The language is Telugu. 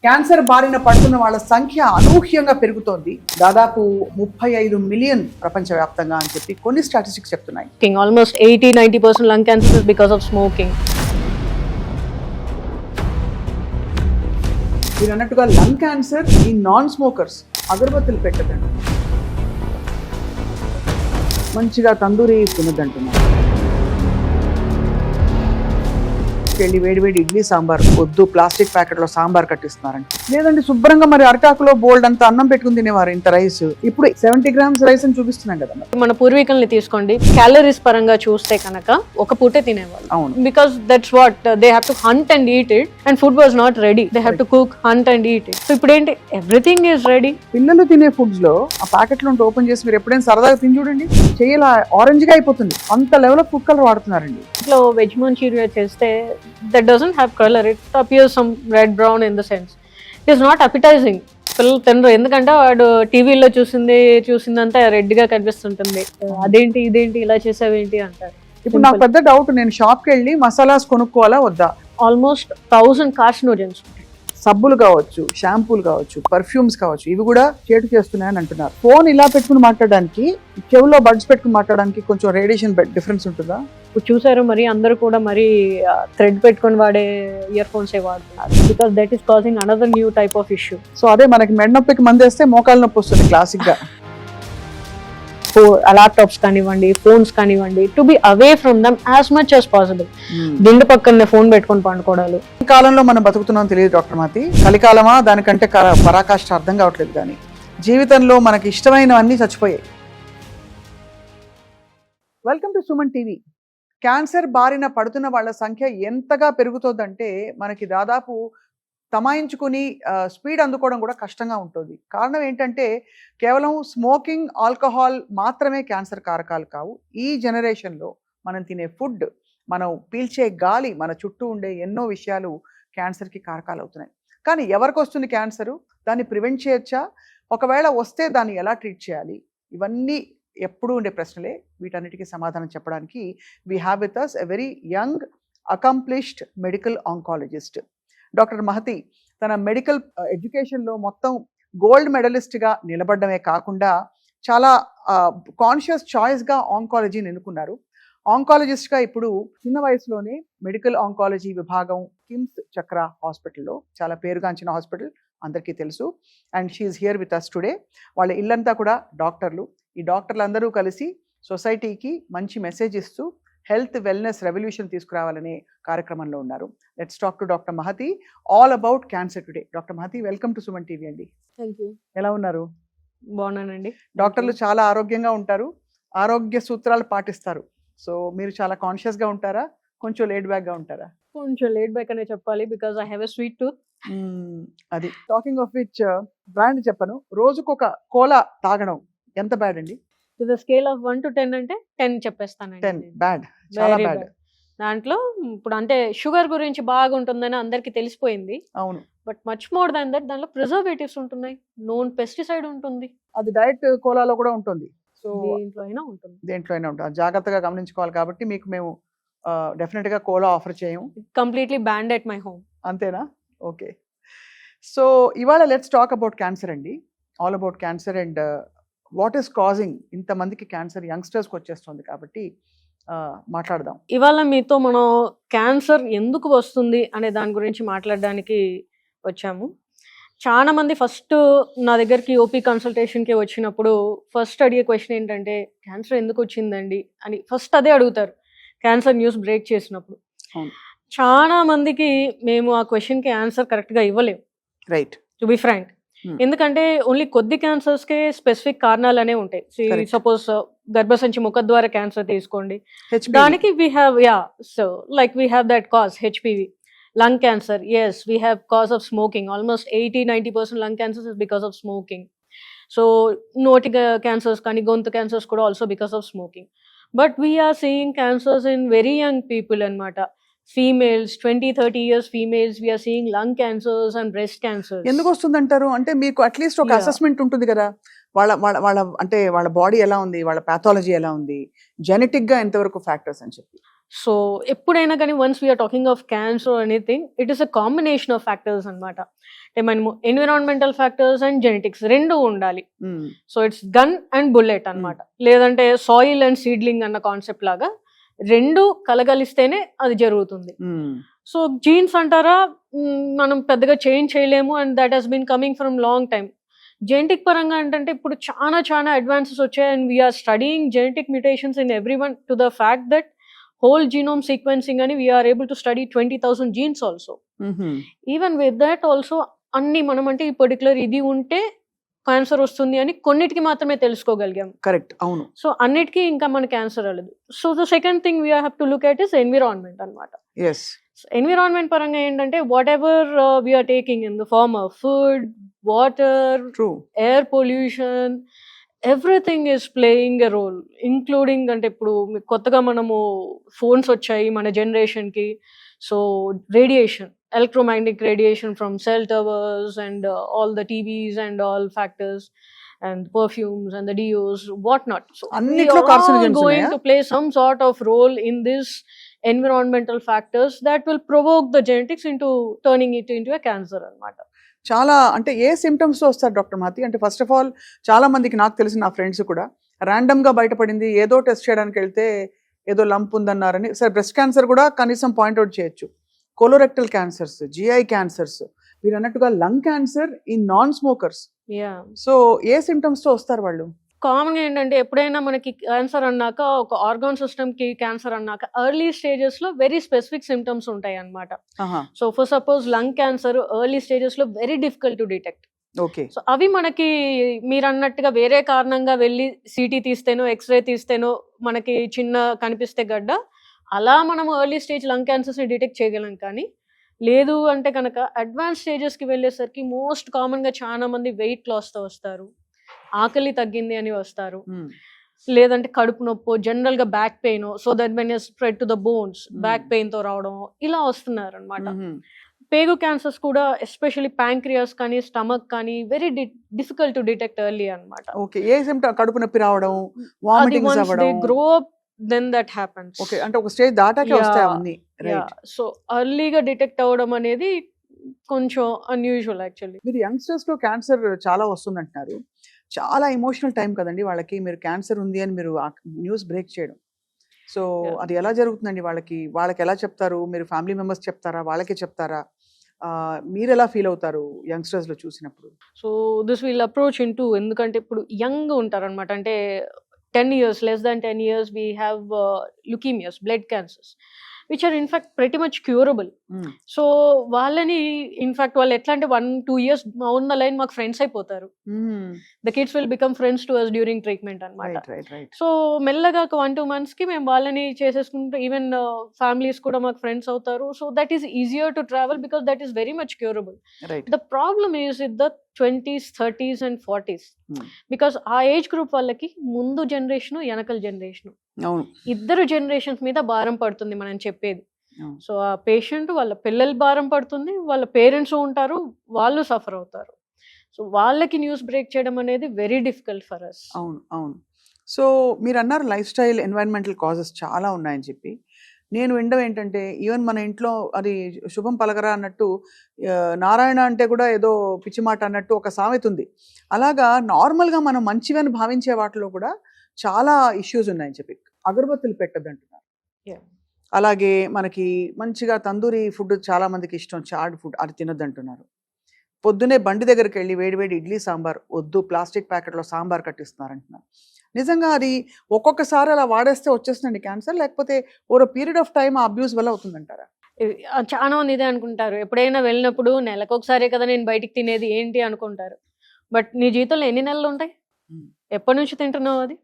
క్యాన్సర్ బారిన పడుతున్న వాళ్ళ సంఖ్య అనూహ్యంగా పెరుగుతోంది. దాదాపు 35 మిలియన్ ప్రపంచవ్యాప్తంగా అని చెప్పి కొన్ని స్టాటిస్టిక్స్ చెప్తున్నాయి. Almost 80-90% lung cancer is because of smoking. మీరు అన్నట్టుగా లంగ్ క్యాన్సర్ ఈ నాన్ స్మోకర్స్ అగరబత్తులు పెట్టదండి, మంచిగా తందూరి తినదంటున్నారు. వెళ్ళి వేడివేడి ఇడ్లీ సాంబార్ వద్దు, ప్లాస్టిక్ ప్యాకెట్లో సాంబార్ కట్టిస్తున్నారండి. లేదండి శుభ్రంగా మరి అరటాకులో బోల్డ్ అంత అన్నం పెట్టుకుని తినేవారు, ఇంత రైస్. ఇప్పుడు 70 grams రైస్ అని చూపిస్తున్నాం కదా. మన పూర్వీకుల్ని తీసుకోండి, క్యాలరీస్ పరంగా చూస్తే కనుక ఒక పూటే తినేవాళ్ళు. అవును, because that's what they have to hunt and eat it, and food was not ready. They have to cook, hunt and eat it. So ఇప్పుడు ఏంటి, ఎవ్రీథింగ్ ఈజ్ రెడీ. పిల్లలు తినే ఫుడ్స్ లో ఆ ప్యాకెట్లు ఉంటే ఓపెన్ చేసి మీరు ఎప్పుడైనా సరదాగా తిని చూడండి, చేయాల ఆరెంజ్ గా అయిపోతుంది. అంత లెవెల్ ఆఫ్ ఫుడ్ కలర్ వాడుతున్నారండి. ఇంట్లో వెజ్ మంచూరియా చేస్తే that doesn't have color, it appears some red brown in the sense. It is not appetizing. పిల్లలు తినరు, ఎందుకంటే వాడు టీవీలో చూసిందంతా రెడ్ గా కనిపిస్తుంటుంది. అదేంటి ఇదేంటి ఇలా చేసావేంటి అంటారు. ఇప్పుడు నాకు పెద్ద డౌట్, నేను షాప్కి వెళ్ళి మసాలాస్ కొనుక్కోవాలా వద్దా? Almost 1000 carcinogens. సబ్బులు కావచ్చు, షాంపూలు కావచ్చు, పర్ఫ్యూమ్స్ కావచ్చు, ఇవి కూడా చేటు చేస్తున్నాయని అంటున్నారు. ఫోన్ ఇలా పెట్టుకుని మాట్లాడడానికి, చెవులో బడ్స్ పెట్టుకుని మాట్లాడడానికి కొంచెం రేడియేషన్ డిఫరెన్స్ ఉంటుందా? ఇప్పుడు చూసారు, మరి అందరూ కూడా మరి థ్రెడ్ పెట్టుకొని వాడే ఇయర్ ఫోన్స్ వాడుతున్నారు. Because that is causing another new type of issue. So అదే మనకి మెడ నొప్పికి మందేస్తే మోకాలు నొప్పి వస్తుంది క్లాసిక్ గా. ల్యాప్టాప్స్ కానివ్వండి, ఫోన్స్ కానివ్వండి, to be away from them as much as possible. దిండు పక్కనే ఫోన్ పెట్టుకొని పండుకోవడాలు. ఈ కాలంలో మనం బతుకుతున్నాం తెలియదు డాక్టర్ మాతి, కలికాలమా దానికంటే పరాకాష్ట అర్థం కావట్లేదు. కానీ జీవితంలో మనకి ఇష్టమైనవన్నీ చచ్చిపోయాయి. Welcome to Suman TV. Cancer బారిన పడుతున్న వాళ్ళ సంఖ్య ఎంతగా పెరుగుతోందంటే మనకి దాదాపు తమాయించుకుని స్పీడ్ అందుకోవడం కూడా కష్టంగా ఉంటుంది. కారణం ఏంటంటే కేవలం స్మోకింగ్, ఆల్కహాల్ మాత్రమే క్యాన్సర్ కారకాలు కావు. ఈ జనరేషన్లో మనం తినే ఫుడ్, మనం పీల్చే గాలి, మన చుట్టూ ఉండే ఎన్నో విషయాలు క్యాన్సర్కి కారకాలు అవుతున్నాయి. కానీ ఎవరికి వస్తుంది క్యాన్సరు? దాన్ని ప్రివెంట్ చేయొచ్చా? ఒకవేళ వస్తే దాన్ని ఎలా ట్రీట్ చేయాలి? ఇవన్నీ ఎప్పుడూ ఉండే ప్రశ్నలే. వీటన్నిటికీ సమాధానం చెప్పడానికి we have with us a very young accomplished medical oncologist doctor Mahathi. తన మెడికల్ ఎడ్యుకేషన్లో మొత్తం గోల్డ్ మెడలిస్ట్గా నిలబడమే కాకుండా చాలా కాన్షియస్ చాయిస్గా ఆంకాలజీని ఎన్నుకున్నారు. ఆంకాలజిస్ట్గా ఇప్పుడు చిన్న వయసులోనే మెడికల్ ఆంకాలజీ విభాగం కిమ్స్ చక్ర హాస్పిటల్లో, చాలా పేరుగాంచిన హాస్పిటల్, అందరికీ తెలుసు. And she is here with us today. వాళ్ళ ఇల్లంతా కూడా డాక్టర్లు. ఈ డాక్టర్లు అందరూ కలిసి సొసైటీకి మంచి మెసేజ్ ఇస్తూ హెల్త్ వెల్నెస్ రెవల్యూషన్ తీసుకురావాలనే కార్యక్రమంలో ఉన్నారు. Let's talk to doctor Mahathi all about cancer today. Doctor Mahathi, welcome to Suman TV అండి. Thank you. ఎలా ఉన్నారు? బాగున్నానండి. డాక్టర్లు చాలా ఆరోగ్యంగా ఉంటారు, ఆరోగ్య సూత్రాలు పాటిస్తారు. సో మీరు చాలా కాన్షియస్గా ఉంటారా, కొంచెం లేడ్ బ్యాక్గా ఉంటారా? కొంచెం లేట్ బ్యాక్ అనే చెప్పాలి, because I have a sweet tooth. అది టాకింగ్ ఆఫ్ విచ్, బ్రాండ్ చెప్పను, రోజుకొక కోలా తాగడం ఎంత బ్యాడ్ అండి? To the scale of 1 to 10 అంటే 10 చెప్పేస్తానండి. 10 బ్యాడ్, చాలా Very బ్యాడ్. bad. దాంట్లో ఇప్పుడు అంటే షుగర్ గురించి బాగుంటుందని అందరికి తెలిసిపోయింది. అవును, but much more than that, దాంట్లో ప్రిజర్వేటివ్స్ ఉంటున్నాయి, నోన్ పెస్టిసైడ్ ఉంటుంది. అది డైరెక్ట్ కోలాలో కూడా ఉంటుంది. సో దేంట్లో అయినా ఉంటుంది. దేంట్లో అయినా ఉంటుంది, జాగ్రత్తగా గమనించుకోవాలి. కాబట్టి మీకు మేము డెఫినెట్గా కోలా ఆఫర్ చేయము. Completely band at my home. అంతేనా? ఓకే. సో ఇవాళ లెట్స్ టాక్ అబౌట్ క్యాన్సర్ అండి, all about cancer and what is causing ఇంతమందికి క్యాన్సర్ యంగ్స్టర్స్కి వచ్చేస్తుంది. కాబట్టి మాట్లాడదాం. ఇవాళ మీతో మనం క్యాన్సర్ ఎందుకు వస్తుంది అనే దాని గురించి మాట్లాడడానికి వచ్చాము. చాలా మంది ఫస్ట్ నా దగ్గరికి ఓపీ కన్సల్టేషన్కి వచ్చినప్పుడు ఫస్ట్ అడిగే క్వశ్చన్ ఏంటంటే, క్యాన్సర్ ఎందుకు వచ్చిందండి అని ఫస్ట్ అదే అడుగుతారు క్యాన్సర్ న్యూస్ బ్రేక్ చేసినప్పుడు. చాలా మందికి మేము ఆ క్వశ్చన్కి ఆన్సర్ కరెక్ట్గా ఇవ్వలేము, రైట్, టు బి ఫ్రాంక్. ఎందుకంటే ఓన్లీ కొద్ది క్యాన్సర్స్కే స్పెసిఫిక్ కారణాలు అనేవి ఉంటాయి. సపోజ్ గర్భసంచి ముఖద్వార క్యాన్సర్ తీసుకోండి, దానికి we have so like we have that cause HPV. Lung cancer, yes we have cause of smoking. Almost 80-90% lung cancers is because of smoking. So నోటి క్యాన్సర్స్ కానీ గొంతు క్యాన్సర్స్ కూడా also because of smoking. But we are seeing cancers in very young people అనమాట. Females 20-30 years females we are seeing lung cancers and breast cancers. ఎందుకు వస్తుందంటారు? అంటే మీకు అట్లీస్ట్ ఒక అసెస్మెంట్ ఉంటుంది కదా, వాళ్ళ వాళ్ళ వాళ్ళ అంటే వాళ్ళ బాడీ ఎలా ఉంది, వాళ్ళ పాథాలజీ ఎలా ఉంది, జెనెటిక్ గా ఎంతవరకు ఫ్యాక్టర్స్ అని చెప్పి. సో ఎప్పుడైనా కానీ once we are talking of cancer anything, it is a combination of factors అనమాట. అంటే మనము ఎన్విరాన్మెంటల్ ఫ్యాక్టర్స్ అండ్ జెనెటిక్స్ రెండు ఉండాలి. So it's gun and bullet అనమాట. లేదంటే సాయిల్ అండ్ సీడ్లింగ్ అన్న కాన్సెప్ట్ లాగా రెండు కలగలిస్తేనే అది జరుగుతుంది. సో జీన్స్ అంటారా, మనం పెద్దగా చేంజ్ చేయలేము, and that has been coming from long time. Genetic పరంగా ఏంటంటే ఇప్పుడు చాలా అడ్వాన్సెస్ వచ్చాయి, and we are studying genetic mutations in every one to the fact that whole genome sequencing and we are able to study 20,000 genes also. Even with that also అన్ని మనం అంటే ఈ పర్టికులర్ ఇది ఉంటే క్యాన్సర్ వస్తుంది అని కొన్నిటికి మాత్రమే తెలుసుకోగలిగాం. కరెక్ట్, అవును. సో అన్నిటికీ ఇంకా మన క్యాన్సర్ అవ్వలేదు. So the second thing we have to look at is environment అనమాట. ఎన్విరాన్మెంట్ పరంగా ఏంటంటే whatever we are taking in the form of food, water, air pollution, everything is playing a role, including అంటే ఇప్పుడు కొత్తగా మనము ఫోన్స్ వచ్చాయి మన జనరేషన్కి. So radiation, electromagnetic radiation from cell towers and all the TVs and all factors and perfumes and the deos, what not. So we are going to play some sort of role in this environmental factors that will provoke the genetics into turning it into a cancer anamata. చాలా అంటే ఏ సిమ్టమ్స్ తో వస్తారు డాక్టర్ మాతి? అంటే ఫస్ట్ ఆఫ్ ఆల్ చాలా మందికి, నాకు తెలిసిన నా ఫ్రెండ్స్ కూడా ర్యాండమ్ గా బయటపడింది, ఏదో టెస్ట్ చేయడానికి వెళ్తే ఏదో లంప్ ఉందన్నారని. సరే, బ్రెస్ట్ క్యాన్సర్ కూడా కనీసం పాయింట్అవుట్ చేయొచ్చు, కోలోరెక్టల్ క్యాన్సర్స్, జిఐ క్యాన్సర్స్, మీరు అన్నట్టుగా lung cancer in non smokers. So A symptoms తో వస్తారు వాళ్ళు? కామన్ గా ఏంటంటే ఎప్పుడైనా మనకి క్యాన్సర్ అన్నాక, ఒక ఆర్గాన్ సిస్టమ్ కి క్యాన్సర్ అన్నాక ఎర్లీ స్టేజెస్ లో వెరీ స్పెసిఫిక్ సిమ్టమ్స్ ఉంటాయి అన్నమాట. So for suppose lung cancer early stages లో very difficult to detect. So అవి మనకి మీరు అన్నట్టుగా వేరే కారణంగా వెళ్ళి సిటీ తీస్తేనో ఎక్స్రే తీస్తేనో మనకి చిన్న కనిపిస్తే గడ్డ, అలా మనం ఎర్లీ స్టేజ్ లంగ్ క్యాన్సర్స్ ని డిటెక్ట్ చేయగలం. కానీ లేదు అంటే కనుక అడ్వాన్స్ స్టేజెస్ కి వెళ్ళేసరికి మోస్ట్ కామన్ గా చాలా మంది వెయిట్ లాస్ తో వస్తారు, ఆకలి తగ్గింది అని వస్తారు, లేదంటే కడుపు నొప్పో, జనరల్ గా back pain, so that when spread to the bones back pain తో రావడం, ఇలా వస్తున్నారు అనమాట. పేగు క్యాన్సర్స్ కూడా ఎస్పెషల్లీ ప్యాంక్రియాస్ కానీ స్టమక్ కానీ very difficult to detect early అనమాట. కడుపు నొప్పి రావడం, వామిటింగ్స్ అవ్వడం, grow up then that happens. Okay, అంటే ఒక స్టేజ్ దాటాకే వస్తాయి అవన్నీ, రైట్? సో ఎర్లీగా డిటెక్ట్ అవ్వడం అనేది కొంచెం అన్యూజువల్ యాక్చువల్లీ. మీరు యంగ్స్టర్స్ లో క్యాన్సర్ చాలా వస్తుంది అంటున్నారు, చాలా ఎమోషనల్ టైం కదండి వాళ్ళకి, మీరు క్యాన్సర్ ఉంది అని మీరు న్యూస్ బ్రేక్ చేయడం. సో అది ఎలా జరుగుతుందండి వాళ్ళకి ఎలా చెప్తారు? మీరు ఫ్యామిలీ మెంబర్స్ చెప్తారా, వాళ్ళకే చెప్తారా? మీరు ఎలా ఫీల్ అవుతారు యంగ్స్టర్స్ లో చూసినప్పుడు? So this will approach into, ఎందుకంటే ఇప్పుడు యంగ్ ఉంటారు అనమాట, అంటే 10 years, less than 10 years, we have leukemias, blood cancers, which are in fact pretty much curable. So వాళ్ళని ఇన్ఫాక్ట్ వాళ్ళు ఎట్లా అంటే 1-2 years ఆన్ ద లైన్ మాకు ఫ్రెండ్స్ అయిపోతారు. The kids will become friends to us during treatment అనమాట. సో మెల్లగా 1-2 months కి మేము వాళ్ళని చేసేసుకుంటే ఈవెన్ ఫ్యామిలీస్ కూడా మాకు ఫ్రెండ్స్ అవుతారు. So that is easier to travel because that is very much curable. The problem is with the 20s, 30s and 40s, because ఆ ఏజ్ గ్రూప్ వాళ్ళకి ముందు జనరేషన్, వెనకల జనరేషన్, ఇద్దరు జనరేషన్స్ మీద భారం పడుతుంది మనం చెప్పేది. సో ఆ పేషెంట్ వాళ్ళ పిల్లలు భారం పడుతుంది, వాళ్ళ పేరెంట్స్ ఉంటారు, వాళ్ళు సఫర్ అవుతారు. సో వాళ్ళకి న్యూస్ బ్రేక్ చేయడం అనేది వెరీ డిఫికల్ట్ ఫర్ అస్. అవును. సో మీరు అన్నారు లైఫ్ స్టైల్, ఎన్వైరన్మెంటల్ కాజెస్ చాలా ఉన్నాయని చెప్పి. నేను వినడం ఏంటంటే ఈవెన్ మన ఇంట్లో అది శుభం పలకరా అన్నట్టు, నారాయణ అంటే కూడా ఏదో పిచ్చి మాట అన్నట్టు ఒక సామెత ఉంది. అలాగా నార్మల్గా మనం మంచివని భావించే వాటిలో కూడా చాలా ఇష్యూస్ ఉన్నాయని చెప్పి. అగరబత్తులు పెట్టద్దు అంటున్నారు, అలాగే మనకి మంచిగా తందూరి ఫుడ్ చాలా మందికి ఇష్టం, చాడ్ ఫుడ్, అది తినొద్దు అంటున్నారు. పొద్దునే బండి దగ్గరికి వెళ్ళి వేడివేడి ఇడ్లీ సాంబార్ వద్దు, ప్లాస్టిక్ ప్యాకెట్లో సాంబార్ కట్టిస్తున్నారు అంటున్నారు. నిజంగా అది ఒక్కొక్కసారి అలా వాడేస్తే వచ్చేస్తుందండి క్యాన్సర్, లేకపోతే ఓవర్ పీరియడ్ ఆఫ్ టైం ఆ అబ్యూస్ వల్ల అవుతుందంటారా? చాలా మంది ఇదే అనుకుంటారు. ఎప్పుడైనా వెళ్ళినప్పుడు నెలకొకసారే కదా నేను బయటికి తినేది ఏంటి అనుకుంటారు. బట్ నీ జీవితంలో ఎన్ని నెలలు ఉంటాయి? ఎప్పటి నుంచి తింటున్నావు అది?